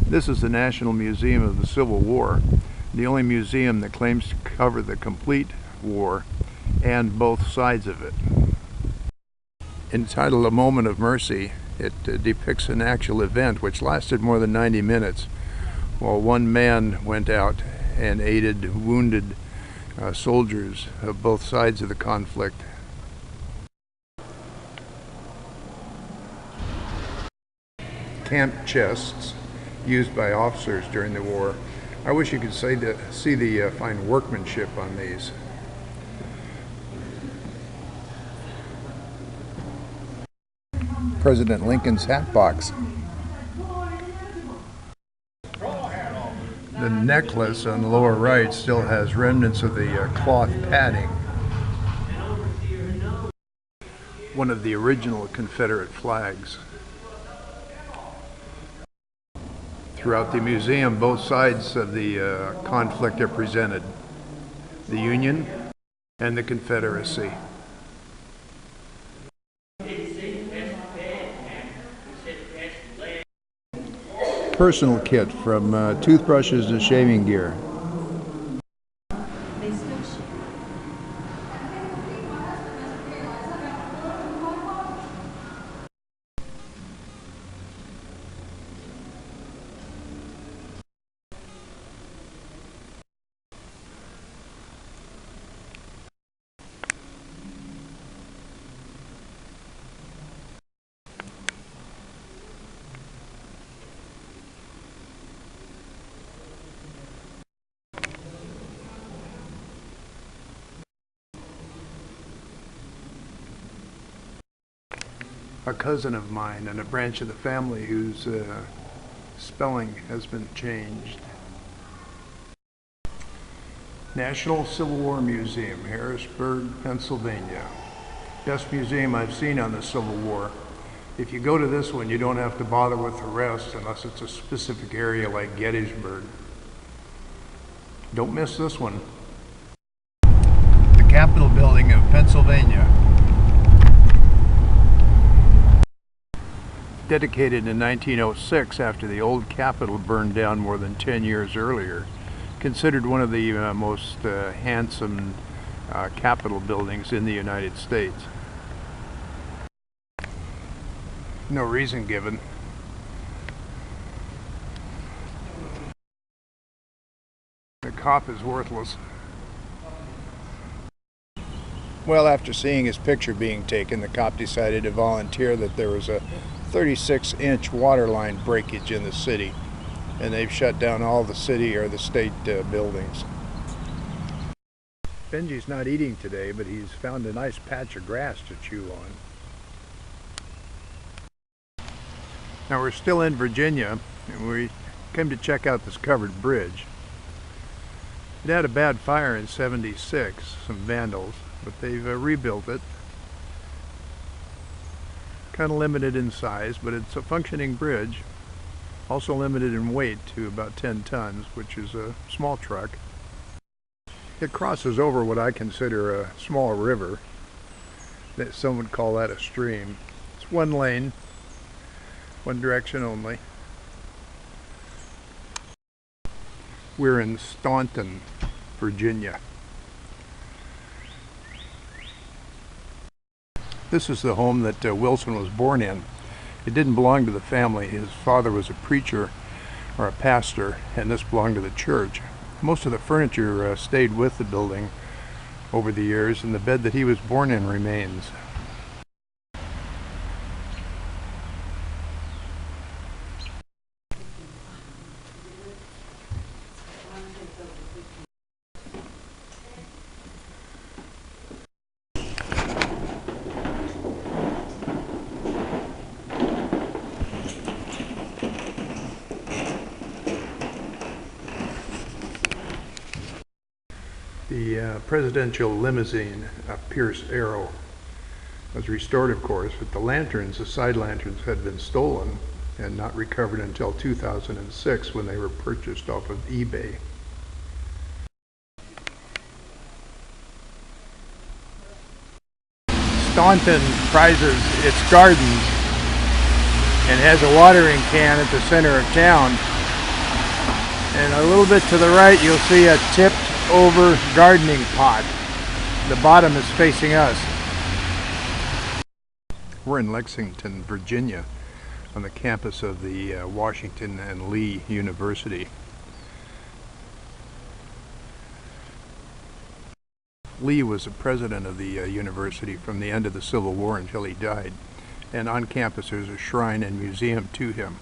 This is the National Museum of the Civil War, the only museum that claims to cover the complete war and both sides of it. Entitled A Moment of Mercy, it depicts an actual event which lasted more than 90 minutes while one man went out and aided wounded soldiers of both sides of the conflict. Camp chests used by officers during the war. I wish you could see the fine workmanship on these. President Lincoln's hat box. The necklace on the lower right still has remnants of the cloth padding. One of the original Confederate flags. Throughout the museum, both sides of the conflict are presented. The Union and the Confederacy. Personal kit from toothbrushes to shaving gear. A cousin of mine and a branch of the family whose spelling has been changed. National Civil War Museum, Harrisburg, Pennsylvania. Best museum I've seen on the Civil War. If you go to this one, you don't have to bother with the rest unless it's a specific area like Gettysburg. Don't miss this one. The Capitol Building of Pennsylvania. Dedicated in 1906 after the old Capitol burned down more than 10 years earlier. Considered one of the most handsome Capitol buildings in the United States. No reason given. The cop is worthless. Well, after seeing his picture being taken, the cop decided to volunteer that there was a 36-inch water line breakage in the city, and they've shut down all the city or the state buildings. Benji's not eating today, but he's found a nice patch of grass to chew on. Now we're still in Virginia, and we came to check out this covered bridge. It had a bad fire in '76, some vandals, but they've rebuilt it. Kind of limited in size, but it's a functioning bridge. Also limited in weight to about 10 tons, which is a small truck. It crosses over what I consider a small river. Some would call that a stream. It's one lane, one direction only. We're in Staunton, Virginia. This is the home that Wilson was born in. It didn't belong to the family. His father was a preacher or a pastor, and this belonged to the church. Most of the furniture stayed with the building over the years, and the bed that he was born in remains. The presidential limousine, Pierce Arrow, was restored, of course, but the lanterns, the side lanterns, had been stolen and not recovered until 2006 when they were purchased off of eBay. Staunton prizes its gardens and has a watering can at the center of town And a little bit to the right, you'll see a tipped over gardening pot. The bottom is facing us. We're in Lexington, Virginia, on the campus of the Washington and Lee University. Lee was the president of the university from the end of the Civil War until he died. And on campus there's a shrine and museum to him.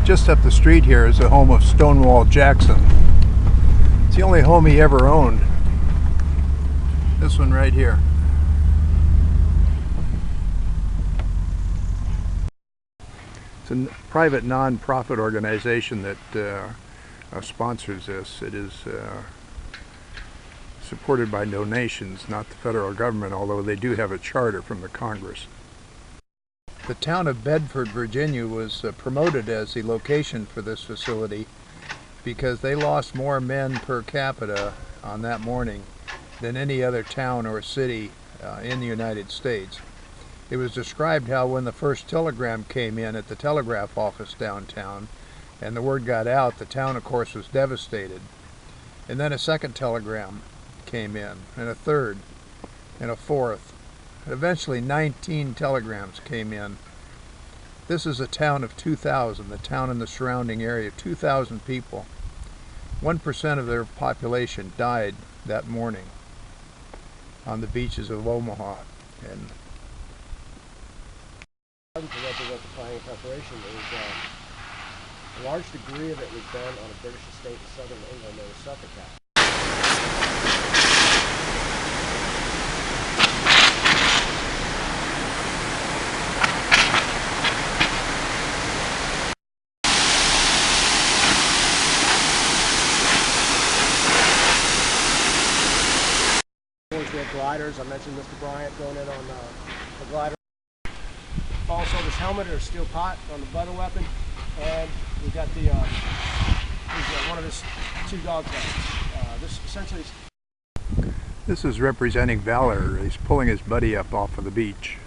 Just up the street here is the home of Stonewall Jackson. It's the only home he ever owned. This one right here. It's a private non-profit organization that sponsors this. It is supported by donations, not the federal government, although they do have a charter from the Congress. The town of Bedford, Virginia was promoted as the location for this facility because they lost more men per capita on that morning than any other town or city in the United States. It was described how when the first telegram came in at the telegraph office downtown and the word got out, the town of course was devastated. And then a second telegram came in, and a third, and a fourth. Eventually 19 telegrams came in. This is a town of 2,000, the town in the surrounding area, 2,000 people. 1% of their population died that morning on the beaches of Omaha. And to represent the planning and preparation is a large degree of it was done on a British estate in southern England known as Suffolk House. We have gliders. I mentioned Mr. Bryant going in on the glider. Also, this helmet or steel pot on the butter weapon, and we've got the one of his two dog tags. This essentially. This is representing valor. He's pulling his buddy up off of the beach.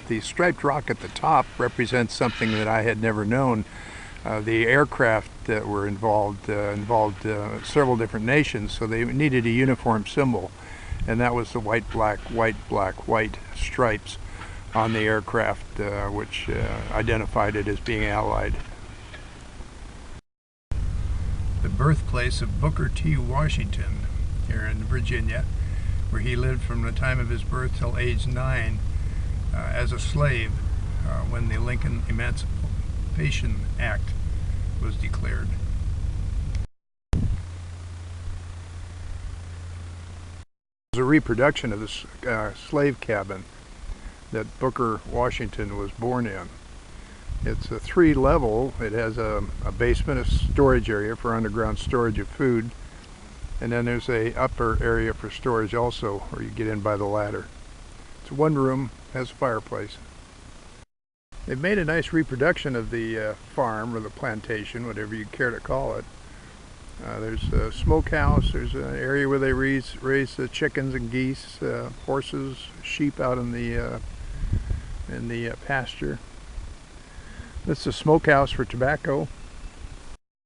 The striped rock at the top represents something that I had never known. The aircraft that were involved several different nations, so they needed a uniform symbol, and that was the white, black, white stripes on the aircraft, which identified it as being Allied. The birthplace of Booker T. Washington here in Virginia, where he lived from the time of his birth till age 9 as a slave when the Lincoln Emancipation Act was declared. It was a reproduction of the slave cabin that Booker Washington was born in. It's a 3-level. It has a basement, a storage area for underground storage of food, And then there's a upper area for storage also, where you get in by the ladder. It's one room, has a fireplace. They've made a nice reproduction of the farm or the plantation, whatever you care to call it. There's a smokehouse, there's an area where they raise chickens and geese, horses, sheep out in the pasture. This is a smokehouse for tobacco.